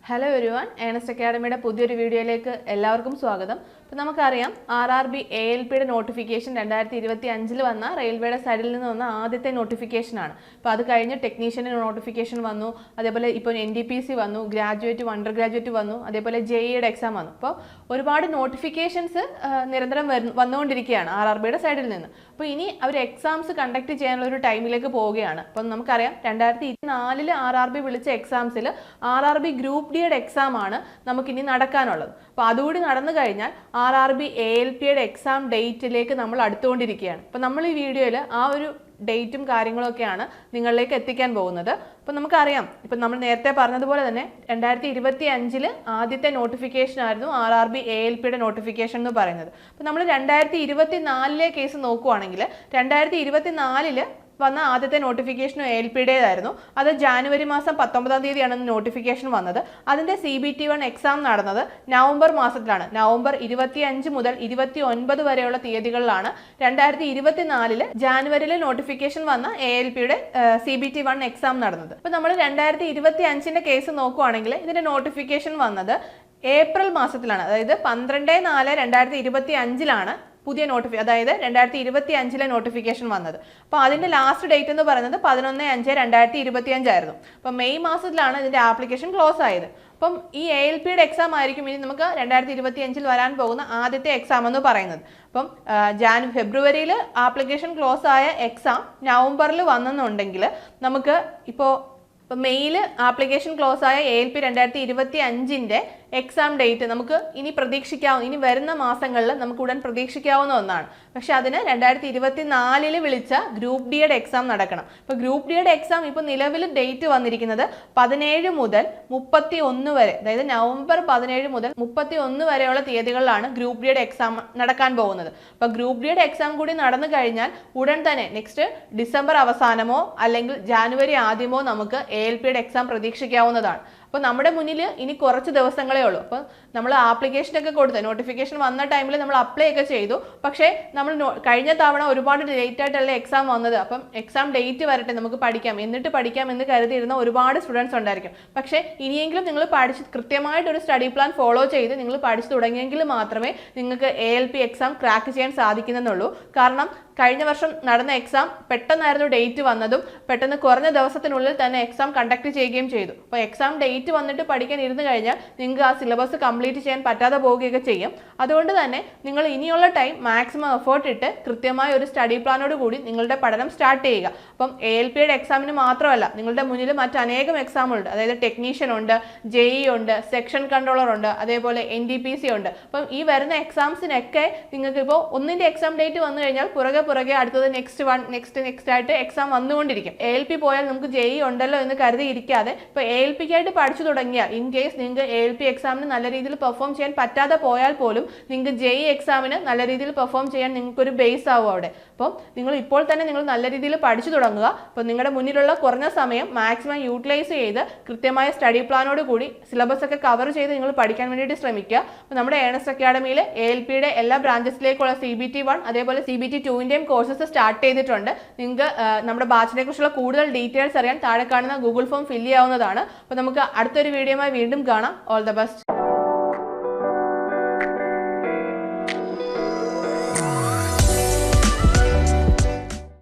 Hello everyone, Ernest അക്കാഡമിയുടെ പുതിയൊരു വീഡിയോയിലേക്ക് എല്ലാവർക്കും സ്വാഗതം. അപ്പോൾ നമുക്കറിയാം RRB ALPയുടെ നോട്ടിഫിക്കേഷൻ 2025 വന്ന റെയിൽവേയുടെ സൈഡിൽ നിന്ന് വന്ന ആദ്യത്തെ നോട്ടിഫിക്കേഷനാണ്. അപ്പോൾ അത് കഴിഞ്ഞ് ടെക്നീഷ്യന് നോട്ടിഫിക്കേഷൻ വന്നു, അതേപോലെ ഇപ്പോൾ NDPC വന്നു, ഗ്രാജുവേറ്റ് അണ്ടർ ഗ്രാജുവേറ്റ് വന്നു, അതേപോലെ JEയുടെ എക്സാം വന്നു. അപ്പോൾ ഒരുപാട് നോട്ടിഫിക്കേഷൻസ് നിരന്തരം വന്നുകൊണ്ടിരിക്കുകയാണ് RRBയുടെ സൈഡിൽ നിന്ന്. അപ്പോൾ ഇനി അവർ എക്സാംസ് കണ്ടക്ട് ചെയ്യാനുള്ള ഒരു ടൈമിലേക്ക് പോവുകയാണ്. അപ്പം നമുക്കറിയാം 2024 RRB വിളിച്ച എക്സാംസിൽ RRB ഗ്രൂപ്പ് ഡിയുടെ എക്സാം ആണ് നമുക്കിനി നടക്കാനുള്ളത്. അപ്പോൾ അതുകൂടി നടന്നു കഴിഞ്ഞാൽ RRB ALPയുടെ എക്സാം ഡേറ്റിലേക്ക് നമ്മൾ അടുത്തുകൊണ്ടിരിക്കുകയാണ്. അപ്പോൾ നമ്മൾ ഈ വീഡിയോയിൽ ആ ഒരു ഡേറ്റും കാര്യങ്ങളൊക്കെയാണ് നിങ്ങളിലേക്ക് എത്തിക്കാൻ പോകുന്നത്. അപ്പോൾ നമുക്കറിയാം, ഇപ്പം നമ്മൾ നേരത്തെ പറഞ്ഞതുപോലെ തന്നെ 2025 ആദ്യത്തെ നോട്ടിഫിക്കേഷൻ ആയിരുന്നു RRB ALPയുടെ നോട്ടിഫിക്കേഷൻ എന്ന് പറയുന്നത്. അപ്പോൾ നമ്മൾ 2024 കേസ് നോക്കുവാണെങ്കിൽ 2024 വന്ന ആദ്യത്തെ നോട്ടിഫിക്കേഷൻ ALPയുടേതായിരുന്നു. അത് ജാനുവരി മാസം 19-ാം തീയതിയാണ് നോട്ടിഫിക്കേഷൻ വന്നത്. അതിൻ്റെ CBT1 എക്സാം നടന്നത് നവംബർ മാസത്തിലാണ്. നവംബർ 25 മുതൽ 29 വരെയുള്ള തീയതികളിലാണ് 2024 ജാനുവരിയിൽ നോട്ടിഫിക്കേഷൻ വന്ന ALPയുടെ CBT1 എക്സാം നടന്നത്. അപ്പോൾ നമ്മൾ 2025 കേസ് നോക്കുവാണെങ്കിൽ ഇതിൻ്റെ നോട്ടിഫിക്കേഷൻ വന്നത് ഏപ്രിൽ മാസത്തിലാണ്. അതായത് 12/4/2025 പുതിയ അതായത് 2025 നോട്ടിഫിക്കേഷൻ വന്നത്. അപ്പോൾ അതിൻ്റെ ലാസ്റ്റ് ഡേറ്റ് എന്ന് പറയുന്നത് 11/5/2025 ആയിരുന്നു. അപ്പം മെയ് മാസത്തിലാണ് ഇതിൻ്റെ ആപ്ലിക്കേഷൻ ക്ലോസ് ആയത്. അപ്പം ഈ ALPയുടെ എക്സാം ആയിരിക്കും ഇനി നമുക്ക് 2025 വരാൻ പോകുന്ന ആദ്യത്തെ എക്സാം എന്ന് പറയുന്നത്. അപ്പം ഫെബ്രുവരിയിൽ ആപ്ലിക്കേഷൻ ക്ലോസ് ആയ എക്സാം നവംബറിൽ വന്നെന്നുണ്ടെങ്കിൽ നമുക്ക് ഇപ്പോൾ മെയ്യിൽ ആപ്ലിക്കേഷൻ ക്ലോസ് ആയ ALP 2025 എക്സാം ഡേറ്റ് നമുക്ക് ഇനി ഇനി വരുന്ന മാസങ്ങളിൽ നമുക്ക് ഉടൻ പ്രതീക്ഷിക്കാവുന്ന ഒന്നാണ്. പക്ഷെ അതിന് 2024 വിളിച്ച ഗ്രൂപ്പ് ഡിയുടെ എക്സാം നടക്കണം. ഇപ്പോൾ ഗ്രൂപ്പ് ഡിയുടെ എക്സാം ഇപ്പോൾ നിലവിൽ ഡേറ്റ് വന്നിരിക്കുന്നത് 17 മുതൽ 31 വരെ, അതായത് നവംബർ 17 മുതൽ 31 വരെയുള്ള തീയതികളിലാണ് ഗ്രൂപ്പ് ഡിയുടെ എക്സാം നടക്കാൻ പോകുന്നത്. അപ്പോൾ ഗ്രൂപ്പ് ഡിയുടെ എക്സാം കൂടി നടന്നു കഴിഞ്ഞാൽ ഉടൻ തന്നെ നെക്സ്റ്റ് ഡിസംബർ അവസാനമോ അല്ലെങ്കിൽ ജാനുവരി ആദ്യമോ നമുക്ക് ALPയുടെ എക്സാം പ്രതീക്ഷിക്കാവുന്നതാണ്. അപ്പോൾ നമ്മുടെ മുന്നിൽ ഇനി കുറച്ച് ദിവസങ്ങളേ ഉള്ളൂ. അപ്പോൾ നമ്മൾ ആപ്ലിക്കേഷനൊക്കെ കൊടുത്ത് നോട്ടിഫിക്കേഷൻ വന്ന ടൈമിൽ നമ്മൾ അപ്ലൈ ഒക്കെ ചെയ്തു. പക്ഷേ നമ്മൾ കഴിഞ്ഞ തവണ ഒരുപാട് ലേറ്റ് ആയിട്ടല്ല എക്സാം വന്നത്. അപ്പം എക്സാം ഡേറ്റ് വരട്ടെ, നമുക്ക് പഠിക്കാം എന്ന് കരുതിയിരുന്ന ഒരുപാട് സ്റ്റുഡൻസ് ഉണ്ടായിരിക്കും. പക്ഷേ ഇനിയെങ്കിലും നിങ്ങൾ കൃത്യമായിട്ടൊരു സ്റ്റഡി പ്ലാൻ ഫോളോ ചെയ്ത് നിങ്ങൾ പഠിച്ചു തുടങ്ങിയെങ്കിൽ മാത്രമേ നിങ്ങൾക്ക് ALP എക്സാം ക്രാക്ക് ചെയ്യാൻ സാധിക്കുന്നുള്ളൂ. കാരണം കഴിഞ്ഞ വർഷം നടന്ന എക്സാം പെട്ടെന്നായിരുന്നു ഡേറ്റ് വന്നതും പെട്ടെന്ന് കുറഞ്ഞ ദിവസത്തിനുള്ളിൽ തന്നെ എക്സാം കണ്ടക്ട് ചെയ്യുകയും ചെയ്തു. അപ്പോൾ എക്സാം ഡേറ്റ് വന്നിട്ട് പഠിക്കാൻ ഇരുന്ന് കഴിഞ്ഞാൽ നിങ്ങൾക്ക് ആ സിലബസ് കംപ്ലീറ്റ് ചെയ്യാൻ പറ്റാതെ പോവുകയൊക്കെ ചെയ്യും. അതുകൊണ്ട് തന്നെ നിങ്ങൾ ഇനിയുള്ള ടൈം മാക്സിമം എഫേർട്ട് ഇട്ട് കൃത്യമായ ഒരു സ്റ്റഡി പ്ലാനോട് കൂടി നിങ്ങളുടെ പഠനം സ്റ്റാർട്ട് ചെയ്യുക. അപ്പം ALPയുടെ എക്സാമിന് മാത്രമല്ല, നിങ്ങളുടെ മുന്നിൽ മറ്റനേകം എക്സാമുണ്ട്. അതായത് ടെക്നീഷ്യൻ ഉണ്ട്, JE ഉണ്ട്, സെക്ഷൻ കൺട്രോളർ ഉണ്ട്, അതേപോലെ NDPC ഉണ്ട്. അപ്പം ഈ വരുന്ന എക്സാംസിനൊക്കെ നിങ്ങൾക്ക് ഇപ്പോൾ ഒന്നിൻ്റെ എക്സാം ഡേറ്റ് വന്നു കഴിഞ്ഞാൽ പുറകെ അടുത്തത് നെക്സ്റ്റ് ആയിട്ട് എക്സാം വന്നുകൊണ്ടിരിക്കും. ALP പോയാൽ നമുക്ക് JE ഉണ്ടല്ലോ എന്ന് കരുതി ഇരിക്കാതെ ഇപ്പോൾ ALPക്കായിട്ട് പഠിച്ചു തുടങ്ങിയാൽ ഇൻ കേസ് നിങ്ങൾക്ക് ALP എക്സാമിന് നല്ല രീതിയിൽ പെർഫോം ചെയ്യാൻ പറ്റാതെ പോയാൽ പോലും നിങ്ങൾക്ക് JE എക്സാമിന് നല്ല രീതിയിൽ പെർഫോം ചെയ്യാൻ നിങ്ങൾക്കൊരു ബേസ് ആവും അവിടെ. അപ്പം നിങ്ങൾ ഇപ്പോൾ തന്നെ നിങ്ങൾ നല്ല രീതിയിൽ പഠിച്ചു തുടങ്ങുക. അപ്പോൾ നിങ്ങളുടെ മുന്നിലുള്ള കുറഞ്ഞ സമയം മാക്സിമം യൂട്ടിലൈസ് ചെയ്ത് കൃത്യമായ സ്റ്റഡി പ്ലാനോട് കൂടി സിലബസ് ഒക്കെ കവർ ചെയ്ത് നിങ്ങൾ പഠിക്കാൻ വേണ്ടിയിട്ട് ശ്രമിക്കുക. അപ്പോൾ നമ്മുടെ ഏണസ്റ്റ് അക്കാഡമിയിൽ ALPയുടെ എല്ലാ ബ്രാഞ്ചസിലേക്കുള്ള CBT1 അതേപോലെ CBT2 കോഴ്സസ് സ്റ്റാർട്ട് ചെയ്തിട്ടുണ്ട്. നിങ്ങൾക്ക് നമ്മുടെ ബാച്ചിനെ കുറിച്ചുള്ള കൂടുതൽ ഡീറ്റെയിൽസ് അറിയാൻ താഴെ കാണുന്ന ഗൂഗിൾ ഫോം ഫില്ല് ചെയ്യാവുന്നതാണ്. അപ്പോൾ നമുക്ക് അടുത്തൊരു വീഡിയോയുമായി വീണ്ടും കാണാം. All the best.